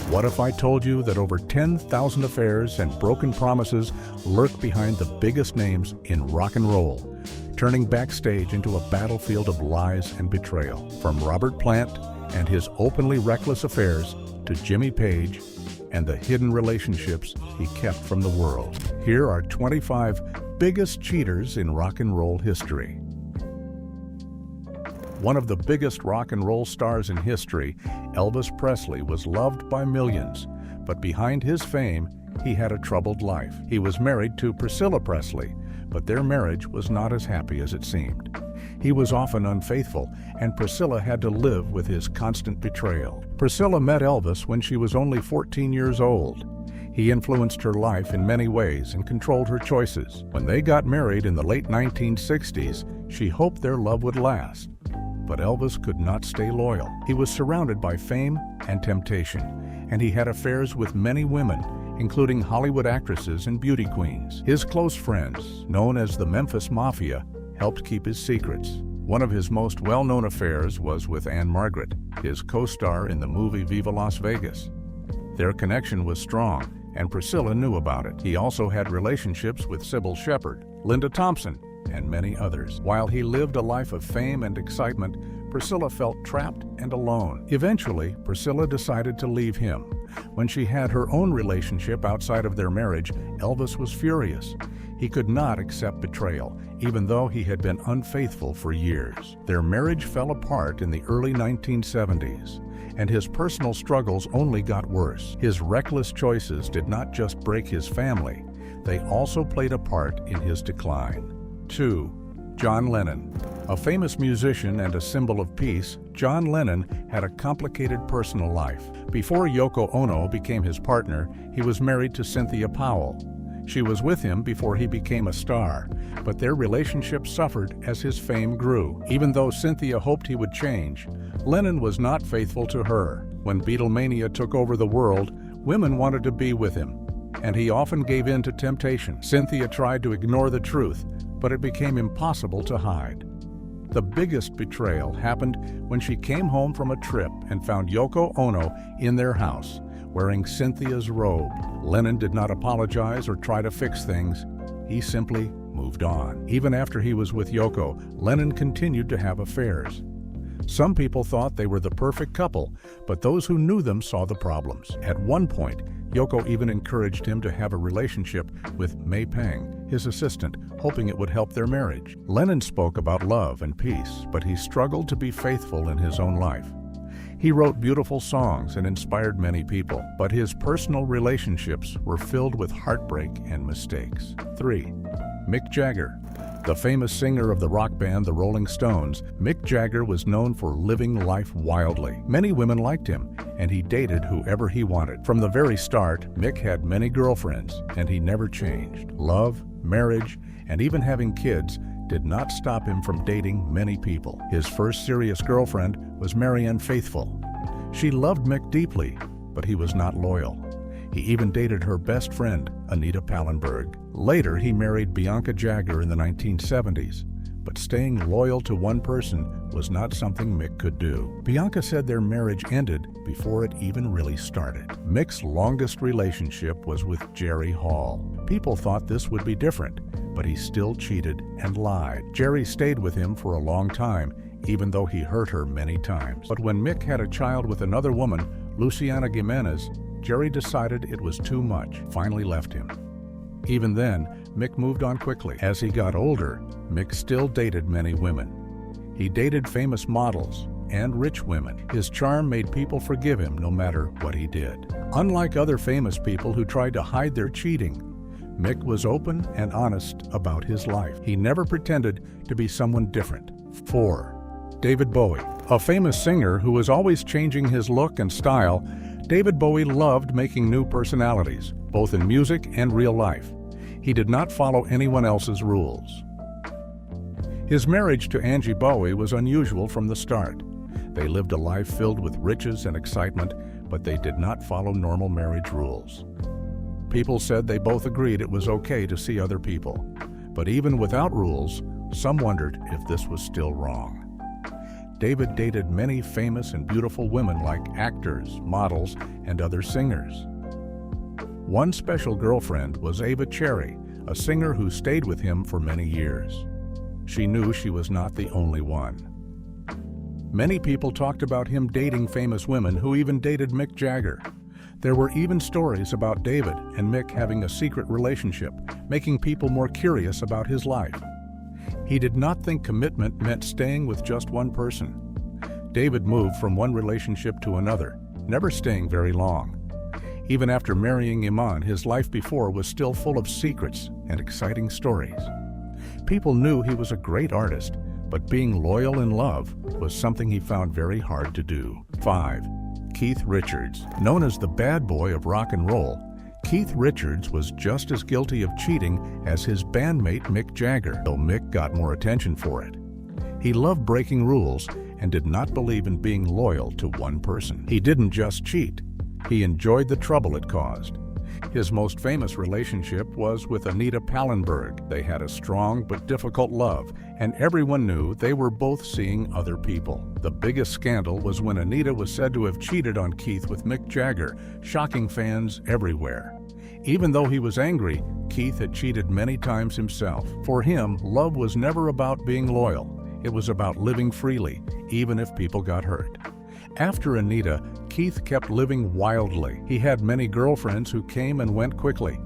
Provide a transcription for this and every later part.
What if I told you that over 10,000 affairs and broken promises lurk behind the biggest names in rock and roll, turning backstage into a battlefield of lies and betrayal? From Robert Plant and his openly reckless affairs to Jimmy Page and the hidden relationships he kept from the world. Here are 25 biggest cheaters in rock and roll history. One of the biggest rock and roll stars in history, Elvis Presley was loved by millions, but behind his fame, he had a troubled life. He was married to Priscilla Presley, but their marriage was not as happy as it seemed. He was often unfaithful, and Priscilla had to live with his constant betrayal. Priscilla met Elvis when she was only 14 years old. He influenced her life in many ways and controlled her choices. When they got married in the late 1960s, she hoped their love would last. But Elvis could not stay loyal. He was surrounded by fame and temptation, and he had affairs with many women, including Hollywood actresses and beauty queens. His close friends, known as the Memphis Mafia, helped keep his secrets. One of his most well-known affairs was with Anne Margaret, his co-star in the movie Viva Las Vegas. Their connection was strong, and Priscilla knew about it. He also had relationships with Sybil Shepherd, Linda Thompson, and many others. While he lived a life of fame and excitement, Priscilla felt trapped and alone. Eventually, Priscilla decided to leave him. When she had her own relationship outside of their marriage, Elvis was furious. He could not accept betrayal, even though he had been unfaithful for years. Their marriage fell apart in the early 1970s, and his personal struggles only got worse. His reckless choices did not just break his family, they also played a part in his decline. 2. John Lennon. A famous musician and a symbol of peace, John Lennon had a complicated personal life. Before Yoko Ono became his partner, he was married to Cynthia Powell. She was with him before he became a star, but their relationship suffered as his fame grew. Even though Cynthia hoped he would change, Lennon was not faithful to her. When Beatlemania took over the world, women wanted to be with him, and he often gave in to temptation. Cynthia tried to ignore the truth, but it became impossible to hide. The biggest betrayal happened when she came home from a trip and found Yoko Ono in their house, wearing Cynthia's robe. Lennon did not apologize or try to fix things. He simply moved on. Even after he was with Yoko, Lennon continued to have affairs. Some people thought they were the perfect couple, but those who knew them saw the problems. At one point, Yoko even encouraged him to have a relationship with May Pang, his assistant, hoping it would help their marriage. Lennon spoke about love and peace, but he struggled to be faithful in his own life. He wrote beautiful songs and inspired many people, but his personal relationships were filled with heartbreak and mistakes. 3. Mick Jagger. The famous singer of the rock band the Rolling Stones, Mick Jagger was known for living life wildly. Many women liked him, and he dated whoever he wanted. From the very start, Mick had many girlfriends, and he never changed. Love, marriage, and even having kids did not stop him from dating many people. His first serious girlfriend was Marianne Faithfull. She loved Mick deeply, but he was not loyal. He even dated her best friend, Anita Pallenberg. Later, he married Bianca Jagger in the 1970s, but staying loyal to one person was not something Mick could do. Bianca said their marriage ended before it even really started. Mick's longest relationship was with Jerry Hall. People thought this would be different, but he still cheated and lied. Jerry stayed with him for a long time, even though he hurt her many times. But when Mick had a child with another woman, Luciana Gimenez, Jerry decided it was too much, finally left him. Even then, Mick moved on quickly. As he got older, Mick still dated many women. He dated famous models and rich women. His charm made people forgive him no matter what he did. Unlike other famous people who tried to hide their cheating, Mick was open and honest about his life. He never pretended to be someone different. 4. David Bowie. A famous singer who was always changing his look and style, David Bowie loved making new personalities, both in music and real life. He did not follow anyone else's rules. His marriage to Angie Bowie was unusual from the start. They lived a life filled with riches and excitement, but they did not follow normal marriage rules. People said they both agreed it was okay to see other people, but even without rules, some wondered if this was still wrong. David dated many famous and beautiful women like actors, models, and other singers. One special girlfriend was Ava Cherry, a singer who stayed with him for many years. She knew she was not the only one. Many people talked about him dating famous women who even dated Mick Jagger. There were even stories about David and Mick having a secret relationship, making people more curious about his life. He did not think commitment meant staying with just one person. David moved from one relationship to another, never staying very long. Even after marrying Iman, his life before was still full of secrets and exciting stories. People knew he was a great artist, but being loyal in love was something he found very hard to do. 5. Keith Richards. Known as the bad boy of rock and roll, Keith Richards was just as guilty of cheating as his bandmate Mick Jagger, though Mick got more attention for it. He loved breaking rules and did not believe in being loyal to one person. He didn't just cheat. He enjoyed the trouble it caused. His most famous relationship was with Anita Pallenberg. They had a strong but difficult love, and everyone knew they were both seeing other people. The biggest scandal was when Anita was said to have cheated on Keith with Mick Jagger, shocking fans everywhere. Even though he was angry, Keith had cheated many times himself. For him, love was never about being loyal. It was about living freely, even if people got hurt. After Anita, Keith kept living wildly. He had many girlfriends who came and went quickly.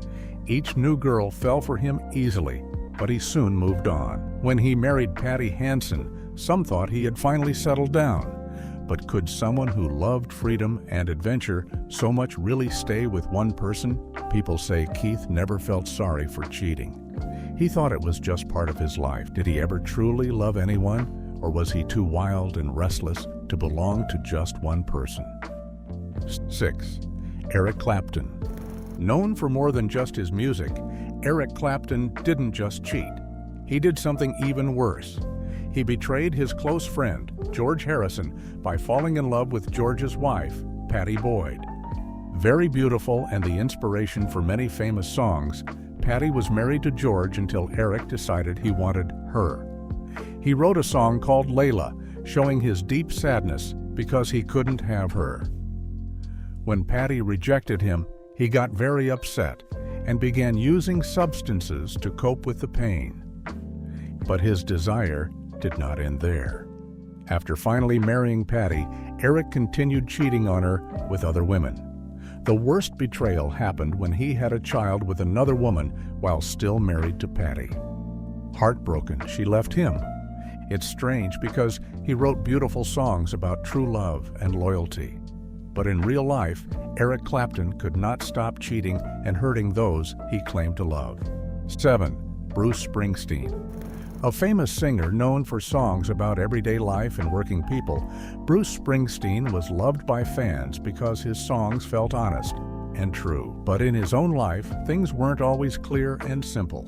Each new girl fell for him easily, but he soon moved on. When he married Patty Hansen, some thought he had finally settled down. But could someone who loved freedom and adventure so much really stay with one person? People say Keith never felt sorry for cheating. He thought it was just part of his life. Did he ever truly love anyone, or was he too wild and restless to belong to just one person? 6. Eric Clapton. Known for more than just his music, Eric Clapton didn't just cheat. He did something even worse. He betrayed his close friend, George Harrison, by falling in love with George's wife, Pattie Boyd. Very beautiful and the inspiration for many famous songs, Pattie was married to George until Eric decided he wanted her. He wrote a song called Layla, showing his deep sadness because he couldn't have her. When Pattie rejected him, he got very upset and began using substances to cope with the pain. But his desire did not end there. After finally marrying Pattie, Eric continued cheating on her with other women. The worst betrayal happened when he had a child with another woman while still married to Pattie. Heartbroken, she left him. It's strange because he wrote beautiful songs about true love and loyalty. But in real life, Eric Clapton could not stop cheating and hurting those he claimed to love. 7. Bruce Springsteen. A famous singer known for songs about everyday life and working people, Bruce Springsteen was loved by fans because his songs felt honest and true. But in his own life, things weren't always clear and simple.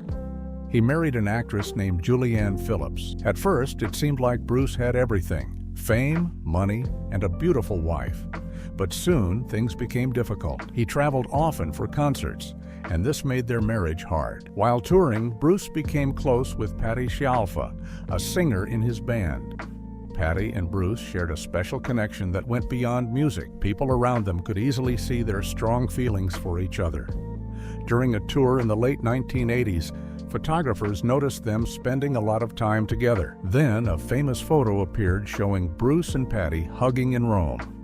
He married an actress named Julianne Phillips. At first, it seemed like Bruce had everything: fame, money, and a beautiful wife. But soon, things became difficult. He traveled often for concerts, and this made their marriage hard. While touring, Bruce became close with Patty Scialfa, a singer in his band. Patty and Bruce shared a special connection that went beyond music. People around them could easily see their strong feelings for each other. During a tour in the late 1980s, photographers noticed them spending a lot of time together. Then a famous photo appeared showing Bruce and Patty hugging in Rome.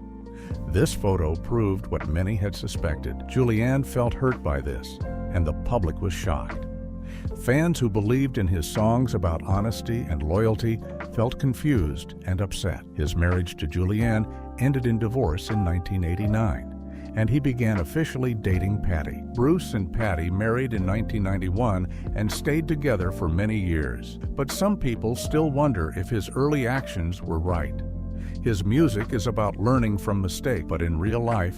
This photo proved what many had suspected. Julianne felt hurt by this, and the public was shocked. Fans who believed in his songs about honesty and loyalty felt confused and upset. His marriage to Julianne ended in divorce in 1989, and he began officially dating Patty. Bruce and Patty married in 1991 and stayed together for many years. But some people still wonder if his early actions were right. His music is about learning from mistakes, but in real life,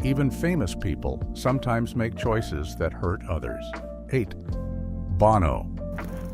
even famous people sometimes make choices that hurt others. 8. Bono.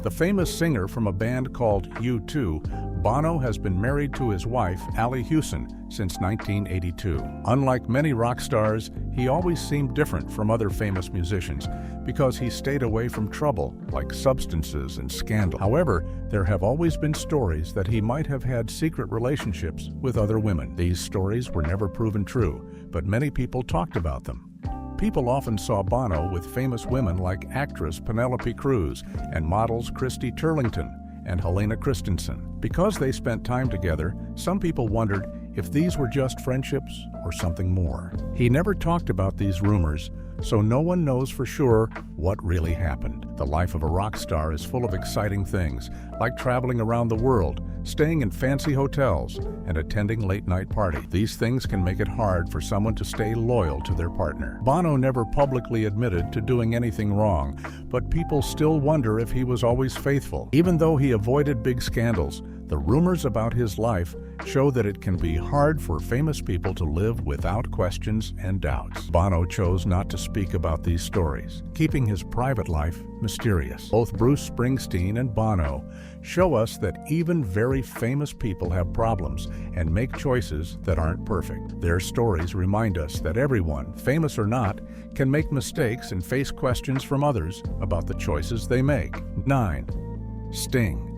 The famous singer from a band called U2, Bono has been married to his wife, Allie Hewson, since 1982. Unlike many rock stars, he always seemed different from other famous musicians because he stayed away from trouble like substances and scandal. However, there have always been stories that he might have had secret relationships with other women. These stories were never proven true, but many people talked about them. People often saw Bono with famous women like actress Penelope Cruz and models Christy Turlington and Helena Christensen. Because they spent time together, some people wondered if these were just friendships or something more. He never talked about these rumors, so no one knows for sure what really happened. The life of a rock star is full of exciting things, like traveling around the world, staying in fancy hotels, and attending late-night parties. These things can make it hard for someone to stay loyal to their partner. Bono never publicly admitted to doing anything wrong, but people still wonder if he was always faithful. Even though he avoided big scandals, the rumors about his life show that it can be hard for famous people to live without questions and doubts. Bono chose not to speak about these stories, keeping his private life mysterious. Both Bruce Springsteen and Bono show us that even very famous people have problems and make choices that aren't perfect. Their stories remind us that everyone, famous or not, can make mistakes and face questions from others about the choices they make. 9. Sting.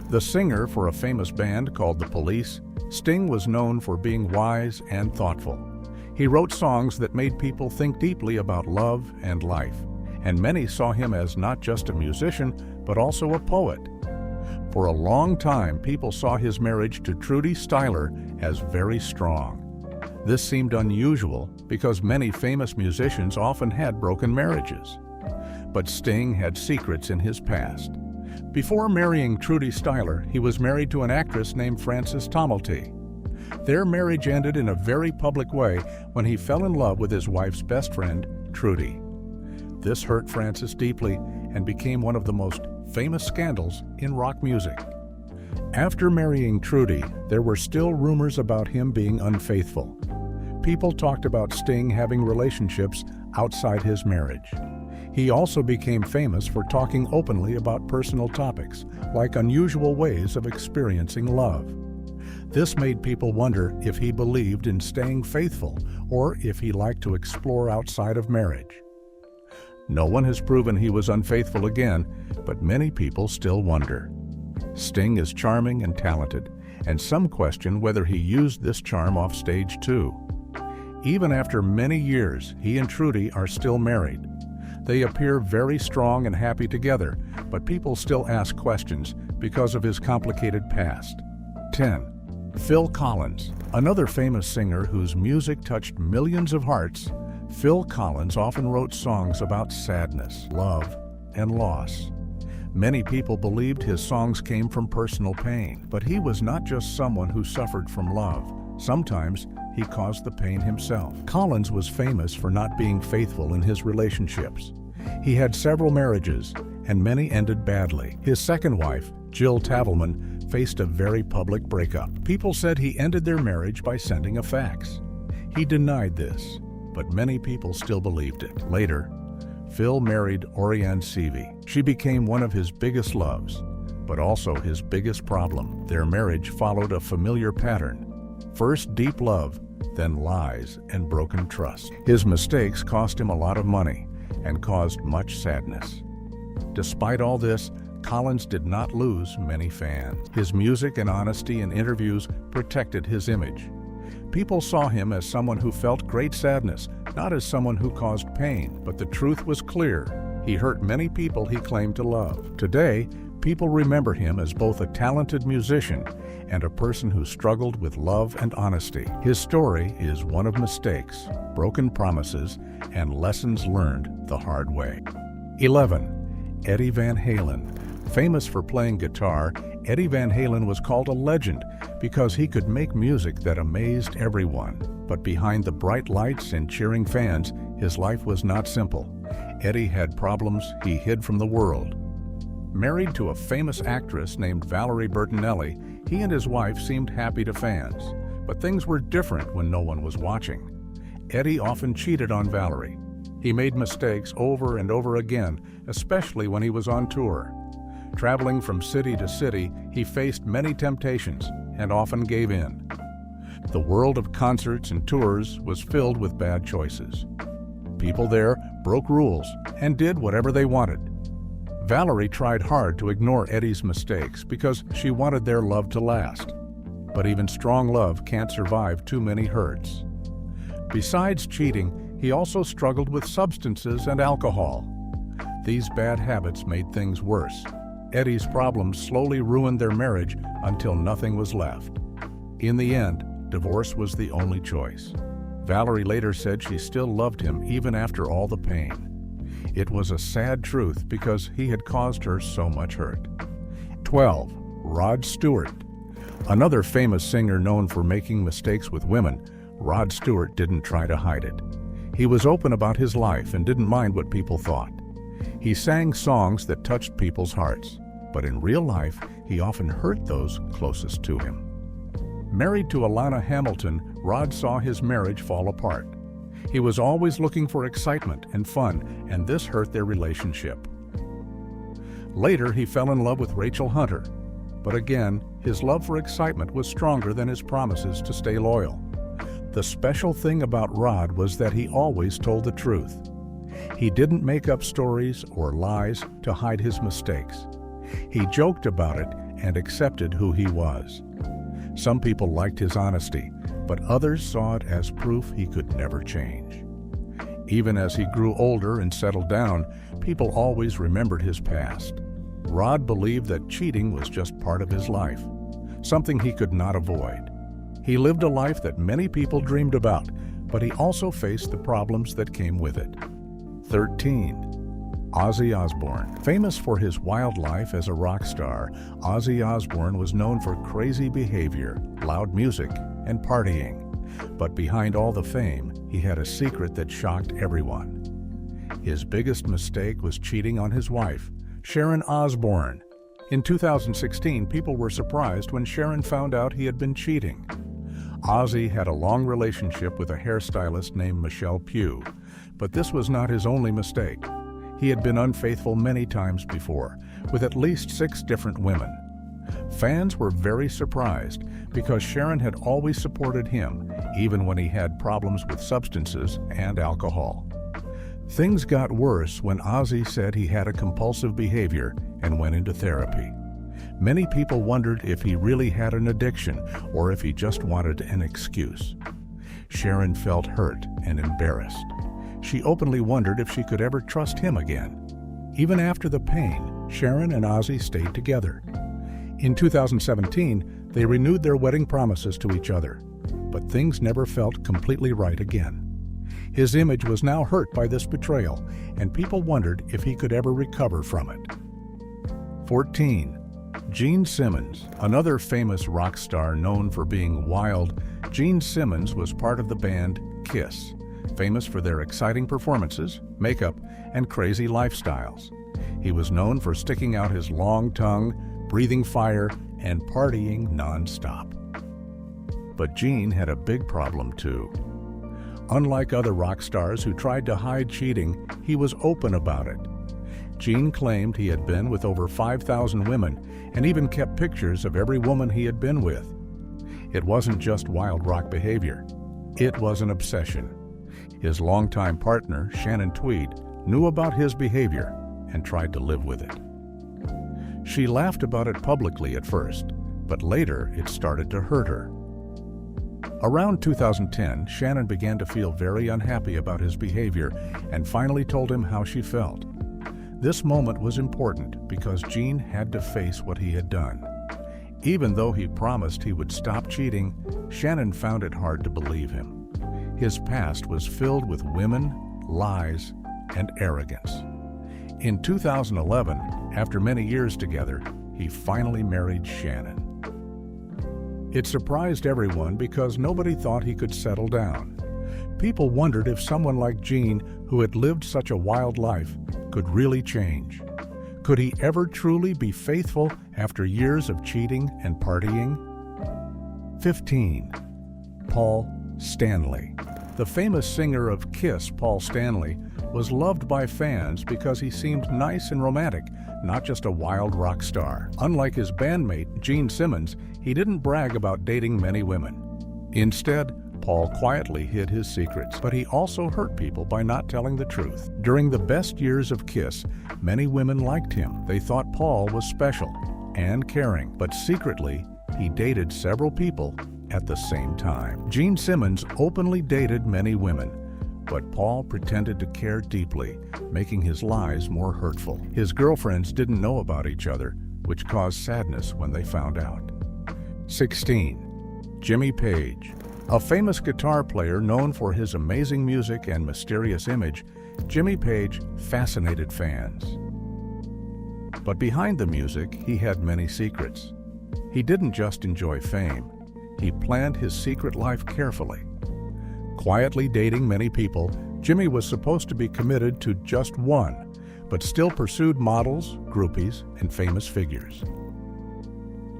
The singer for a famous band called The Police, Sting was known for being wise and thoughtful. He wrote songs that made people think deeply about love and life, and many saw him as not just a musician, but also a poet. For a long time, people saw his marriage to Trudy Styler as very strong. This seemed unusual because many famous musicians often had broken marriages. But Sting had secrets in his past. Before marrying Trudy Styler, he was married to an actress named Frances Tomelty. Their marriage ended in a very public way when he fell in love with his wife's best friend, Trudy. This hurt Frances deeply and became one of the most famous scandals in rock music. After marrying Trudy, there were still rumors about him being unfaithful. People talked about Sting having relationships outside his marriage. He also became famous for talking openly about personal topics, like unusual ways of experiencing love. This made people wonder if he believed in staying faithful or if he liked to explore outside of marriage. No one has proven he was unfaithful again, but many people still wonder. Sting is charming and talented, and some question whether he used this charm off stage too. Even after many years, he and Trudy are still married. They appear very strong and happy together, but people still ask questions because of his complicated past. 10. Phil Collins. Another famous singer whose music touched millions of hearts, Phil Collins often wrote songs about sadness, love, and loss. Many people believed his songs came from personal pain, but he was not just someone who suffered from love. Sometimes he caused the pain himself. Collins was famous for not being faithful in his relationships. He had several marriages, and many ended badly. His second wife, Jill Tavelman, faced a very public breakup. People said he ended their marriage by sending a fax. He denied this, but many people still believed it. Later, Phil married Orianne Seavey. She became one of his biggest loves, but also his biggest problem. Their marriage followed a familiar pattern. First deep love, then lies and broken trust. His mistakes cost him a lot of money and caused much sadness. Despite all this, Collins did not lose many fans. His music and honesty in interviews protected his image. People saw him as someone who felt great sadness, not as someone who caused pain. But the truth was clear. He hurt many people he claimed to love. Today, people remember him as both a talented musician and a person who struggled with love and honesty. His story is one of mistakes, broken promises, and lessons learned the hard way. 11. Eddie Van Halen. Famous for playing guitar, Eddie Van Halen was called a legend because he could make music that amazed everyone. But behind the bright lights and cheering fans, his life was not simple. Eddie had problems he hid from the world. Married to a famous actress named Valerie Bertinelli, he and his wife seemed happy to fans. But things were different when no one was watching. Eddie often cheated on Valerie. He made mistakes over and over again, especially when he was on tour. Traveling from city to city, he faced many temptations and often gave in. The world of concerts and tours was filled with bad choices. People there broke rules and did whatever they wanted. Valerie tried hard to ignore Eddie's mistakes because she wanted their love to last. But even strong love can't survive too many hurts. Besides cheating, he also struggled with substances and alcohol. These bad habits made things worse. Eddie's problems slowly ruined their marriage until nothing was left. In the end, divorce was the only choice. Valerie later said she still loved him even after all the pain. It was a sad truth because he had caused her so much hurt. 12. Rod Stewart. Another famous singer known for making mistakes with women, Rod Stewart didn't try to hide it. He was open about his life and didn't mind what people thought. He sang songs that touched people's hearts, but in real life, he often hurt those closest to him. Married to Alana Hamilton, Rod saw his marriage fall apart. He was always looking for excitement and fun, and this hurt their relationship. Later, he fell in love with Rachel Hunter, but again, his love for excitement was stronger than his promises to stay loyal. The special thing about Rod was that he always told the truth. He didn't make up stories or lies to hide his mistakes. He joked about it and accepted who he was. Some people liked his honesty, but others saw it as proof he could never change. Even as he grew older and settled down, people always remembered his past. Rod believed that cheating was just part of his life, something he could not avoid. He lived a life that many people dreamed about, but he also faced the problems that came with it. 13. Ozzy Osbourne. Famous for his wild life as a rock star, Ozzy Osbourne was known for crazy behavior, loud music, and partying. But behind all the fame, he had a secret that shocked everyone. His biggest mistake was cheating on his wife, Sharon Osbourne. In 2016, people were surprised when Sharon found out he had been cheating. Ozzy had a long relationship with a hairstylist named Michelle Pugh, but this was not his only mistake. He had been unfaithful many times before, with at least 6 different women. Fans were very surprised because Sharon had always supported him, even when he had problems with substances and alcohol. Things got worse when Ozzy said he had a compulsive behavior and went into therapy. Many people wondered if he really had an addiction or if he just wanted an excuse. Sharon felt hurt and embarrassed. She openly wondered if she could ever trust him again. Even after the pain, Sharon and Ozzy stayed together. In 2017, they renewed their wedding promises to each other, but things never felt completely right again. His image was now hurt by this betrayal, and people wondered if he could ever recover from it. 14. Gene Simmons. Another famous rock star known for being wild, Gene Simmons was part of the band Kiss, famous for their exciting performances, makeup, and crazy lifestyles. He was known for sticking out his long tongue, breathing fire, and partying non-stop. But Gene had a big problem too. Unlike other rock stars who tried to hide cheating, he was open about it. Gene claimed he had been with over 5,000 women and even kept pictures of every woman he had been with. It wasn't just wild rock behavior. It was an obsession. His longtime partner, Shannon Tweed, knew about his behavior and tried to live with it. She laughed about it publicly at first, but later it started to hurt her. Around 2010, Shannon began to feel very unhappy about his behavior and finally told him how she felt. This moment was important because Gene had to face what he had done. Even though he promised he would stop cheating, Shannon found it hard to believe him. His past was filled with women, lies, and arrogance. In 2011, after many years together, he finally married Shannon. It surprised everyone because nobody thought he could settle down. People wondered if someone like Gene, who had lived such a wild life, could really change. Could he ever truly be faithful after years of cheating and partying? 15. Paul Stanley. The famous singer of Kiss, Paul Stanley, was loved by fans because he seemed nice and romantic, not just a wild rock star. Unlike his bandmate, Gene Simmons, he didn't brag about dating many women. Instead, Paul quietly hid his secrets, but he also hurt people by not telling the truth. During the best years of Kiss, many women liked him. They thought Paul was special and caring, but secretly, he dated several people at the same time. Gene Simmons openly dated many women, but Paul pretended to care deeply, making his lies more hurtful. His girlfriends didn't know about each other, which caused sadness when they found out. 16. Jimmy Page. A famous guitar player known for his amazing music and mysterious image, Jimmy Page fascinated fans. But behind the music, he had many secrets. He didn't just enjoy fame. He planned his secret life carefully. Quietly dating many people, Jimmy was supposed to be committed to just one, but still pursued models, groupies, and famous figures.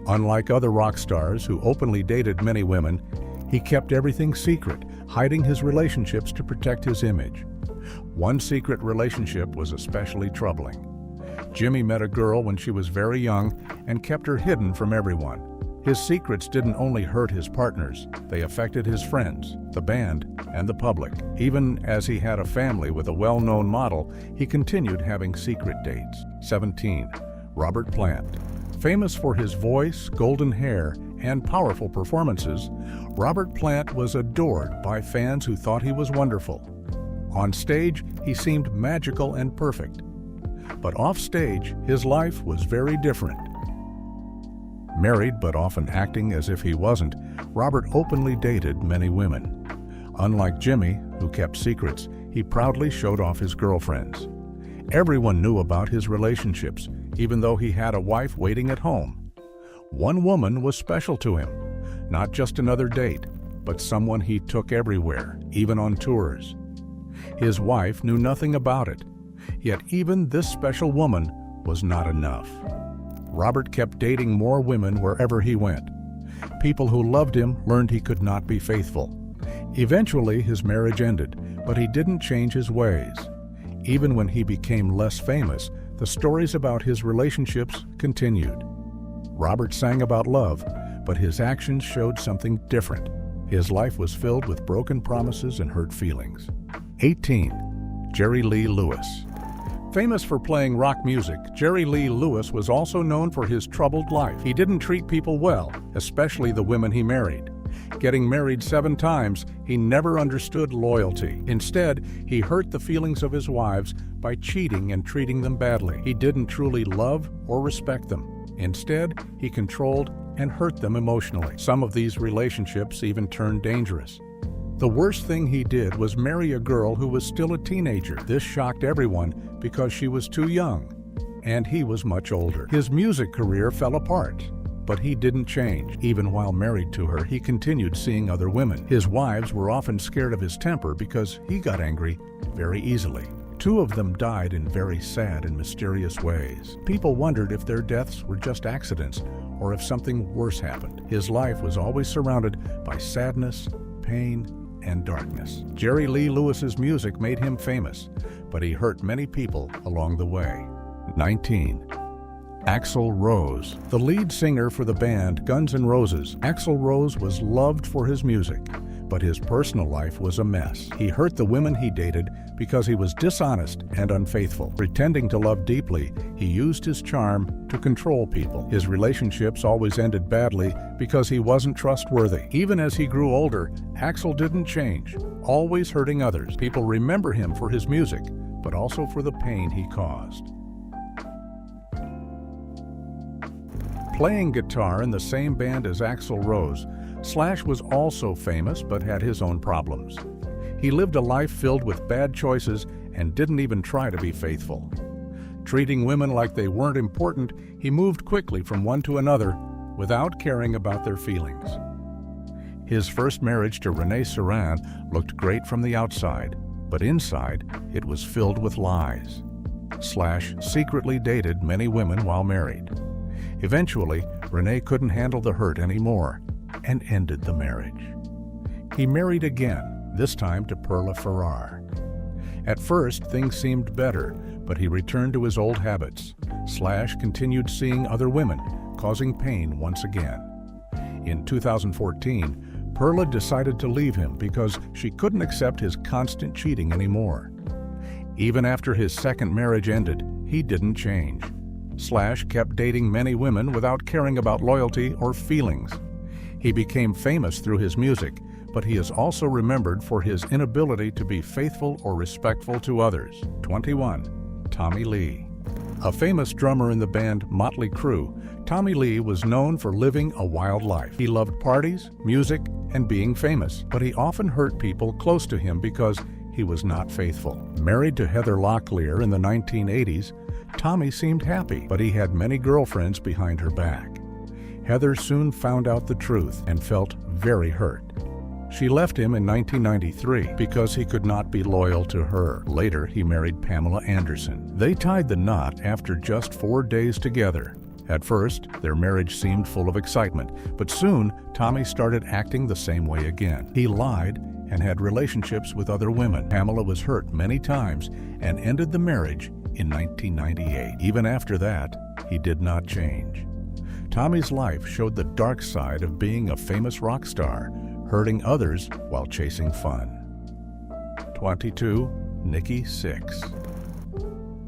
Unlike other rock stars who openly dated many women, he kept everything secret, hiding his relationships to protect his image. One secret relationship was especially troubling. Jimmy met a girl when she was very young and kept her hidden from everyone. His secrets didn't only hurt his partners, they affected his friends, the band, and the public. Even as he had a family with a well-known model, he continued having secret dates. 17. Robert Plant. Famous for his voice, golden hair, and powerful performances, Robert Plant was adored by fans who thought he was wonderful. On stage, he seemed magical and perfect. But off stage, his life was very different. Married but often acting as if he wasn't, Robert openly dated many women. Unlike Jimmy, who kept secrets, he proudly showed off his girlfriends. Everyone knew about his relationships, even though he had a wife waiting at home. One woman was special to him, not just another date, but someone he took everywhere, even on tours. His wife knew nothing about it, yet even this special woman was not enough. Robert kept dating more women wherever he went. People who loved him learned he could not be faithful. Eventually, his marriage ended, but he didn't change his ways. Even when he became less famous, the stories about his relationships continued. Robert sang about love, but his actions showed something different. His life was filled with broken promises and hurt feelings. 18. Jerry Lee Lewis. Famous for playing rock music, Jerry Lee Lewis was also known for his troubled life. He didn't treat people well, especially the women he married. Getting married 7 times, he never understood loyalty. Instead, he hurt the feelings of his wives by cheating and treating them badly. He didn't truly love or respect them. Instead, he controlled and hurt them emotionally. Some of these relationships even turned dangerous. The worst thing he did was marry a girl who was still a teenager. This shocked everyone because she was too young, and he was much older. His music career fell apart, but he didn't change. Even while married to her, he continued seeing other women. His wives were often scared of his temper because he got angry very easily. 2 of them died in very sad and mysterious ways. People wondered if their deaths were just accidents or if something worse happened. His life was always surrounded by sadness, pain, and darkness. Jerry Lee Lewis's music made him famous, but he hurt many people along the way. 19. Axl Rose. The lead singer for the band Guns N' Roses, Axl Rose was loved for his music, but his personal life was a mess. He hurt the women he dated because he was dishonest and unfaithful. Pretending to love deeply, he used his charm to control people. His relationships always ended badly because he wasn't trustworthy. Even as he grew older, Axl didn't change, always hurting others. People remember him for his music, but also for the pain he caused. Playing guitar in the same band as Axl Rose, Slash was also famous but had his own problems. He lived a life filled with bad choices and didn't even try to be faithful. Treating women like they weren't important, he moved quickly from one to another without caring about their feelings. His first marriage to Renee Saran looked great from the outside, but inside it was filled with lies. Slash secretly dated many women while married. Eventually, Renee couldn't handle the hurt anymore and ended the marriage. He married again, this time to Perla Ferrar. At first, things seemed better, but he returned to his old habits. Slash continued seeing other women, causing pain once again. In 2014, Perla decided to leave him because she couldn't accept his constant cheating anymore. Even after his second marriage ended, he didn't change. Slash kept dating many women without caring about loyalty or feelings. He became famous through his music, but he is also remembered for his inability to be faithful or respectful to others. 21. Tommy Lee. A famous drummer in the band Motley Crue, Tommy Lee was known for living a wild life. He loved parties, music, and being famous, but he often hurt people close to him because he was not faithful. Married to Heather Locklear in the 1980s, Tommy seemed happy, but he had many girlfriends behind her back. Heather soon found out the truth and felt very hurt. She left him in 1993 because he could not be loyal to her. Later, he married Pamela Anderson. They tied the knot after just 4 days together. At first, their marriage seemed full of excitement, but soon, Tommy started acting the same way again. He lied and had relationships with other women. Pamela was hurt many times and ended the marriage in 1998. Even after that, he did not change. Tommy's life showed the dark side of being a famous rock star, hurting others while chasing fun. 22. Nikki Sixx.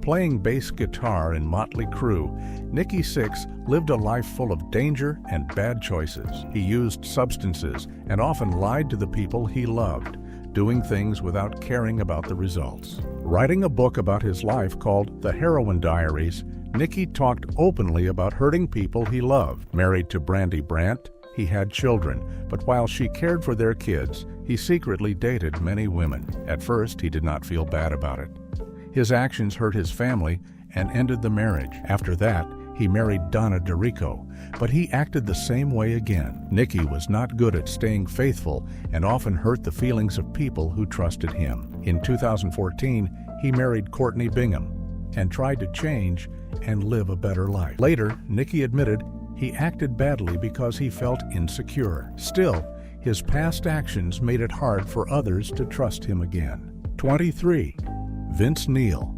Playing bass guitar in Motley Crue, Nikki Sixx lived a life full of danger and bad choices. He used substances and often lied to the people he loved, doing things without caring about the results. Writing a book about his life called The Heroin Diaries, Nikki talked openly about hurting people he loved. Married to Brandy Brandt, he had children, but while she cared for their kids, he secretly dated many women. At first, he did not feel bad about it. His actions hurt his family and ended the marriage. After that, he married Donna DeRico, but he acted the same way again. Nikki was not good at staying faithful and often hurt the feelings of people who trusted him. In 2014, he married Courtney Bingham and tried to change and live a better life. Later, Nikki admitted he acted badly because he felt insecure. Still, his past actions made it hard for others to trust him again. 23. Vince Neil.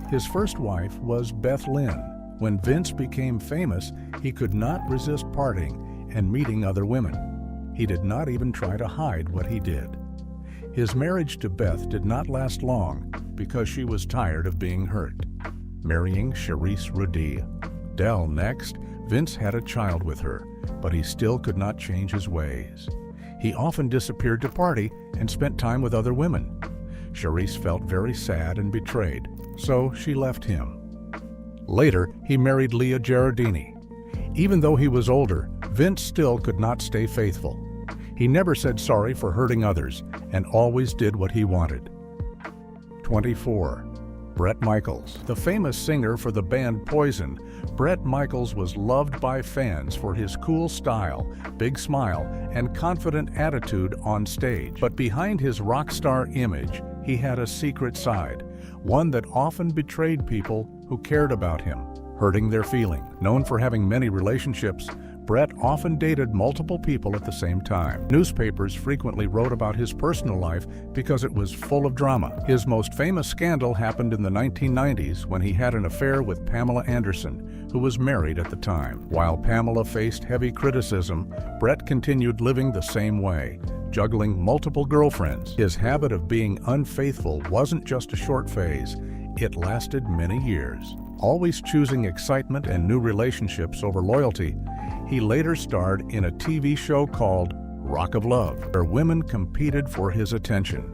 His first wife was Beth Lynn. When Vince became famous, he could not resist partying and meeting other women. He did not even try to hide what he did. His marriage to Beth did not last long because she was tired of being hurt. Marrying Charisse Rudie. Next, Vince had a child with her, but he still could not change his ways. He often disappeared to party and spent time with other women. Charisse felt very sad and betrayed, so she left him. Later, he married Leah Gerardini. Even though he was older, Vince still could not stay faithful. He never said sorry for hurting others and always did what he wanted. 24. Bret Michaels. The famous singer for the band Poison, Bret Michaels was loved by fans for his cool style, big smile, and confident attitude on stage. But behind his rock star image, he had a secret side, one that often betrayed people who cared about him, hurting their feelings. Known for having many relationships, Bret often dated multiple people at the same time. Newspapers frequently wrote about his personal life because it was full of drama. His most famous scandal happened in the 1990s when he had an affair with Pamela Anderson, who was married at the time. While Pamela faced heavy criticism, Bret continued living the same way, juggling multiple girlfriends. His habit of being unfaithful wasn't just a short phase, it lasted many years. Always choosing excitement and new relationships over loyalty, he later starred in a TV show called Rock of Love, where women competed for his attention.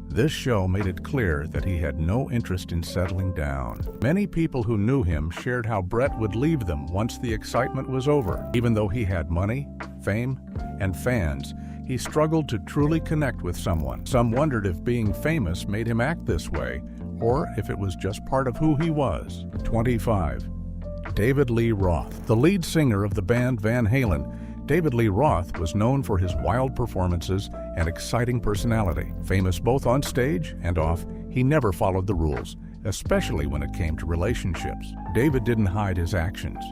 This show made it clear that he had no interest in settling down. Many people who knew him shared how Bret would leave them once the excitement was over. Even though he had money, fame, and fans, he struggled to truly connect with someone. Some wondered if being famous made him act this way, or if it was just part of who he was. 25. David Lee Roth. The lead singer of the band Van Halen, David Lee Roth was known for his wild performances and exciting personality. Famous both on stage and off, he never followed the rules, especially when it came to relationships. David didn't hide his actions.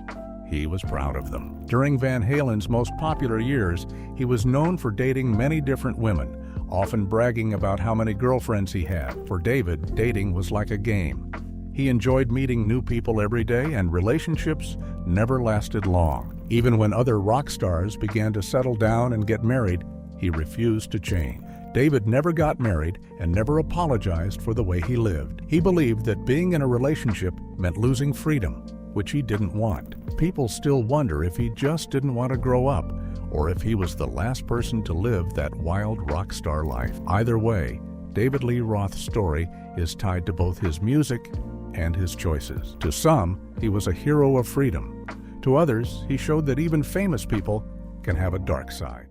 He was proud of them. During Van Halen's most popular years, he was known for dating many different women, often bragging about how many girlfriends he had. For David, dating was like a game. He enjoyed meeting new people every day, and relationships never lasted long. Even when other rock stars began to settle down and get married, he refused to change. David never got married and never apologized for the way he lived. He believed that being in a relationship meant losing freedom, which he didn't want. People still wonder if he just didn't want to grow up, or if he was the last person to live that wild rock star life. Either way, David Lee Roth's story is tied to both his music and his choices. To some, he was a hero of freedom. To others, he showed that even famous people can have a dark side.